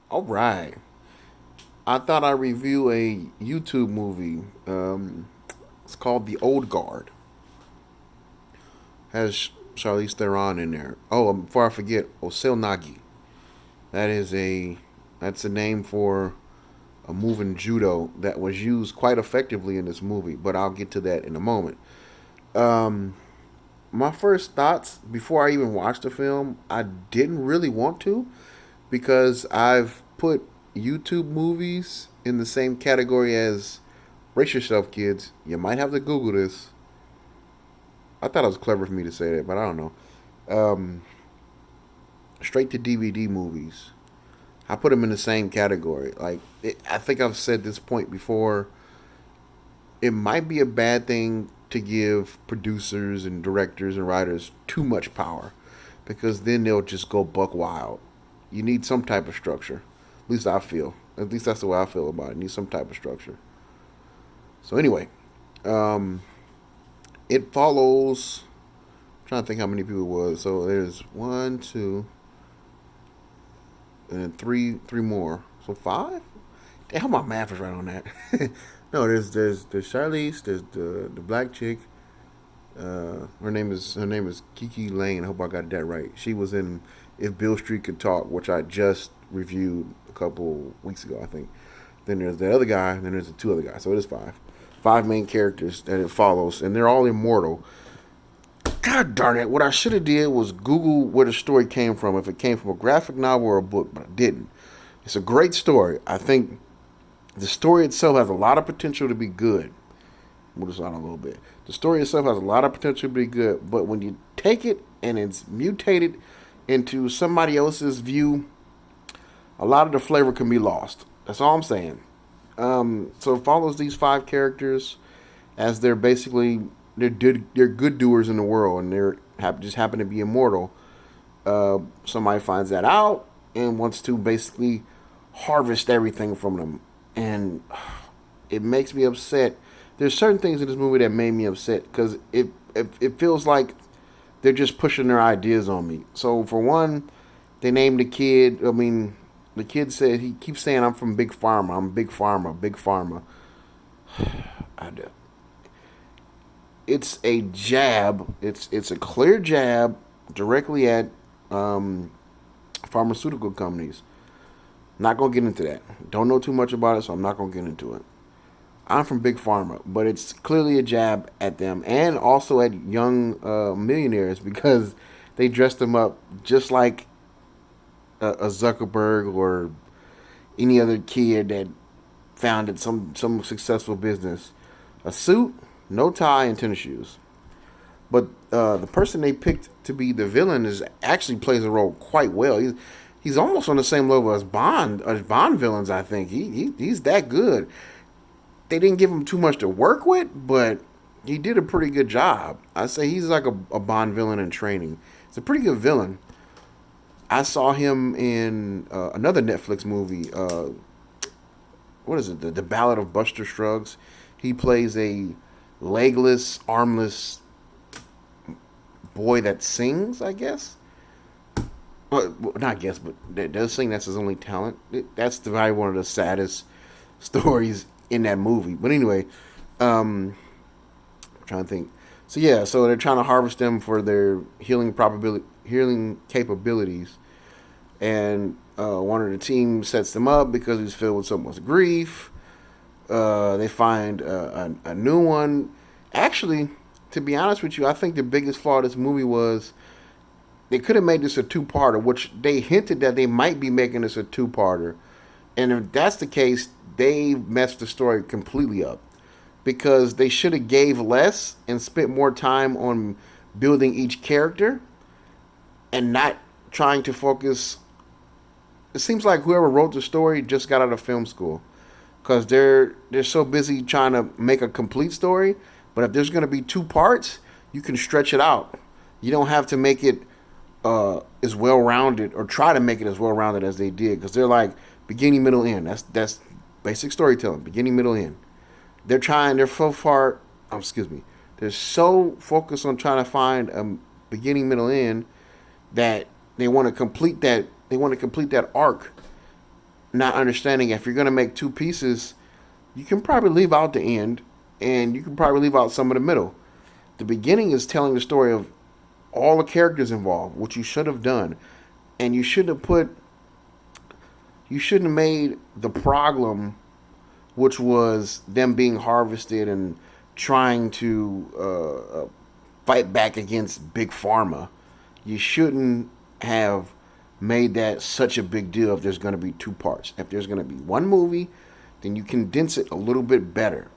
All right. I thought I'd review a YouTube movie. It's called The Old Guard. Has Charlize Theron in there. Oh, before I forget, Nagi. That is a that's a name for a move in judo that was used quite effectively in this movie. But I'll get to that in a moment. Um, my first thoughts before I even watched the film, I didn't really want to because I've put YouTube movies in the same category as brace yourself, kids. You might have to Google this. I thought it was clever for me to say that, but I don't know. Um, Straight to DVD movies. I put them in the same category. I think I've said this point before. It might be a bad thing to give producers and directors and writers too much power because then they'll just go buck wild. You need some type of structure. At least I feel. At least that's the way I feel about it. You need some type of structure. So anyway, um, it follows. I'm trying to think how many people it was. So there's one, two, and then three more. So five. Damn, my math is right on that. No, there's Charlize. There's the black chick. Her name is Kiki Layne. I hope I got that right. She was in If Bill Street Could Talk, which I just reviewed a couple weeks ago, I think. Then there's the other guy, and then there's the two other guys. So it is five. Five main characters that it follows, and they're all immortal. God darn it! What I should have did was Google where the story came from. If it came from a graphic novel or a book, but I didn't. It's a great story. I think the story itself has a lot of potential to be good. Move this on a little bit. The story itself has a lot of potential to be good, but when you take it and it's mutated into somebody else's view, a lot of the flavor can be lost. That's all I'm saying. So it follows these five characters as they're good doers in the world, and just happen to be immortal. Somebody finds that out and wants to basically harvest everything from them, and it makes me upset. There's certain things in this movie that made me upset because it feels like they're just pushing their ideas on me. So for one, they named the kid. I mean, the kid said he keeps saying, "I'm from Big Pharma. I'm Big Pharma. Big Pharma." I do. It's a jab. It's a clear jab directly at um, pharmaceutical companies. Not gonna get into that. Don't know too much about it, so I'm not gonna get into it. I'm from Big Pharma, but it's clearly a jab at them and also at young millionaires because they dressed them up just like a Zuckerberg or any other kid that founded some successful business. A suit, no tie, and tennis shoes. But the person they picked to be the villain is actually plays a role quite well. He's almost on the same level as Bond villains. I think he's that good. They didn't give him too much to work with, but he did a pretty good job. I say he's like a Bond villain in training. It's a pretty good villain. I saw him in another Netflix movie. What is it? The Ballad of Buster Scruggs. He plays a legless, armless boy that sings. I guess. Well, not I guess, but that does sing. That's his only talent. That's probably one of the saddest stories in that movie. But anyway, I'm trying to think. So yeah, so they're trying to harvest them for their healing capabilities, and one of the team sets them up because he's filled with so much grief. They find a new one. Actually, to be honest with you, I think the biggest flaw of this movie was they could have made this a two-parter, which they hinted that they might be making this a two-parter. And if that's the case, they messed the story completely up because they should have gave less and spent more time on building each character and not trying to focus. It seems like whoever wrote the story just got out of film school because they're so busy trying to make a complete story. But if there's going to be two parts, you can stretch it out. You don't have to make it as well rounded or try to make it as well rounded as they did because they're like beginning, middle, end. That's basic storytelling. Beginning, middle, end. They're trying. They're so far. Excuse me. They're so focused on trying to find a beginning, middle, end that they want to complete that. They want to complete that arc not understanding if you're gonna make two pieces, you can probably leave out the end, and you can probably leave out some of the middle. The beginning is telling the story of all the characters involved, which you should have done, and you shouldn't have made the problem, which was them being harvested and trying to fight back against big pharma. You shouldn't have made that such a big deal if there's going to be two parts. If there's going to be one movie, then you condense it a little bit better.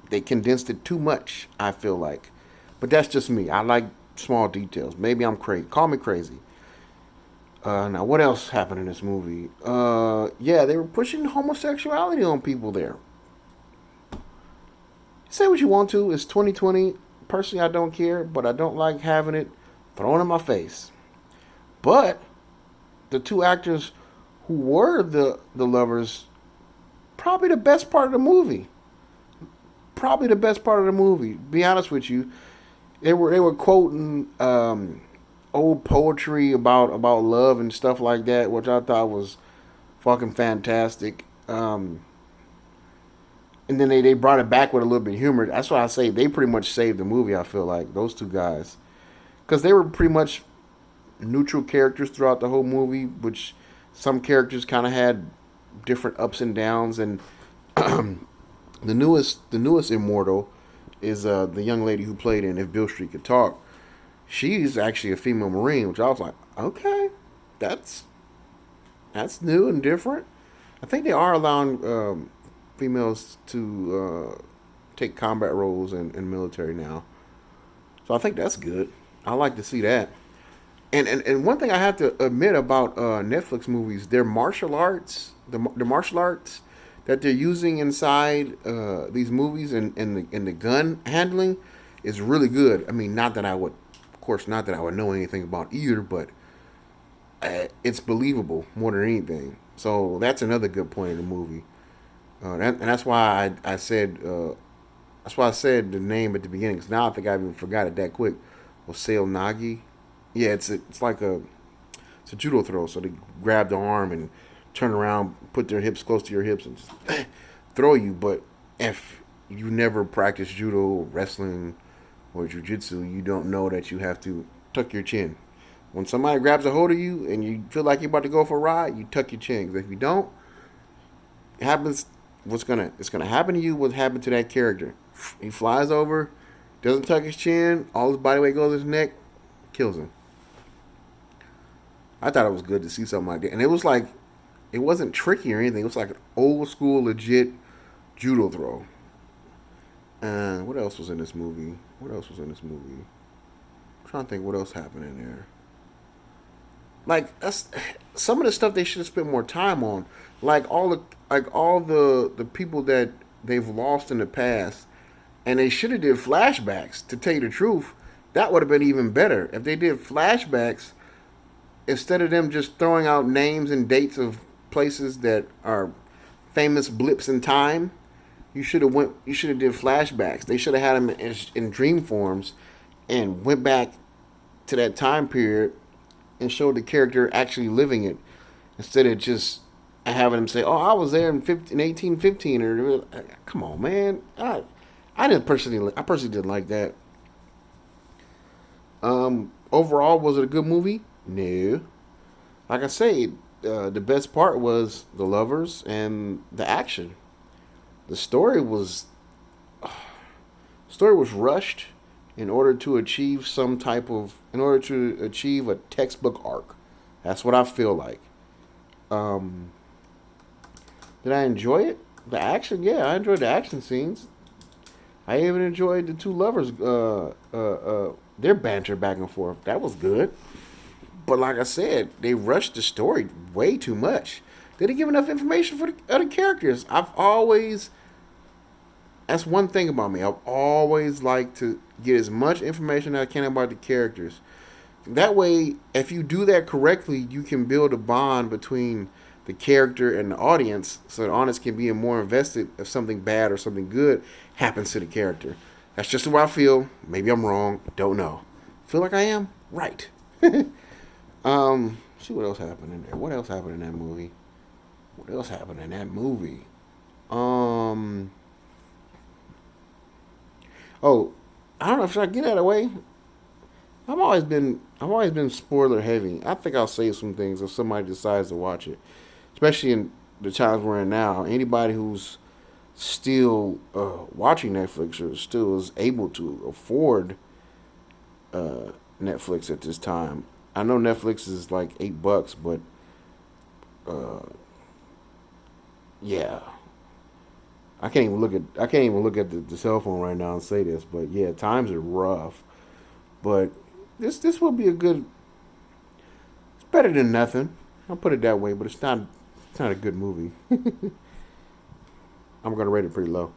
They condensed it too much, I feel like. But that's just me. I like small details. Maybe I'm crazy. Call me crazy. Now, what else happened in this movie? Yeah, they were pushing homosexuality on people there. Say what you want to. It's 2020. Personally, I don't care, but I don't like having it thrown in my face. But the two actors who were the lovers, probably the best part of the movie. Probably the best part of the movie. Be honest with you, they were quoting old poetry about love and stuff like that, which I thought was fucking fantastic. And then they brought it back with a little bit of humor. That's why I say they pretty much saved the movie. I feel like those two guys, because they were pretty much neutral characters throughout the whole movie, which some characters kind of had different ups and downs. And the newest immortal is the young lady who played in If Beale Street Could Talk. She's actually a female Marine, which I was like, okay, that's new and different. I think they are allowing females to take combat roles in military now, so I think that's good. I like to see that. And one thing I have to admit about Netflix movies, their martial arts, the martial arts that they're using inside these movies and the gun handling is really good. I mean, not that I would know anything about either, but it's believable more than anything. So that's another good point of the movie. And that's why I said the name at the beginning. Because now I think I even forgot it that quick. Oseo Nagi. Yeah, it's like it's a judo throw. So they grab the arm and turn around, put their hips close to your hips, and just throw you. But if you never practice judo, wrestling, or jujitsu, you don't know that you have to tuck your chin. When somebody grabs a hold of you and you feel like you're about to go for a ride, you tuck your chin. 'Cause if you don't, it happens. It's gonna happen to you. What happened to that character? He flies over, doesn't tuck his chin, all his body weight goes to his neck, kills him. I thought it was good to see something like that, and it was like it wasn't tricky or anything. It was like an old school, legit judo throw. And what else was in this movie? I'm trying to think what else happened in there. Like that's some of the stuff they should have spent more time on. Like all the people that they've lost in the past, and they should have did flashbacks. To tell you the truth, that would have been even better if they did flashbacks instead of them just throwing out names and dates of places that are famous blips in time. You should have did flashbacks. They should have had them in dream forms and went back to that time period and showed the character actually living it instead of just having them say, "Oh, I was there in 1815." Or come on, man. I personally didn't like that. Overall, was it a good movie? No. Like I say, the best part was the lovers and the action. The story was rushed in order to achieve a textbook arc. That's what I feel like. Um, did I enjoy it? The action, yeah, I enjoyed the action scenes. I even enjoyed the two lovers, their banter back and forth. That was good. But like I said, they rushed the story way too much. They didn't give enough information for the other characters. That's one thing about me. I've always liked to get as much information as I can about the characters. That way, if you do that correctly, you can build a bond between the character and the audience, so the audience can be more invested if something bad or something good happens to the character. That's just the way I feel. Maybe I'm wrong. Don't know. Feel like I am? Right. See what else happened in there. What else happened in that movie? What else happened in that movie? Um. Oh, I don't know. Should I get out of the way? I've always been spoiler heavy. I think I'll save some things if somebody decides to watch it, especially in the times we're in now. Anybody who's still watching Netflix or still is able to afford uh, Netflix at this time. I know Netflix is like $8, but uh, yeah, I can't even look at the cell phone right now and say this, but yeah, times are rough. But this will be a good. It's better than nothing. I'll put it that way, but it's not a good movie. I'm gonna rate it pretty low.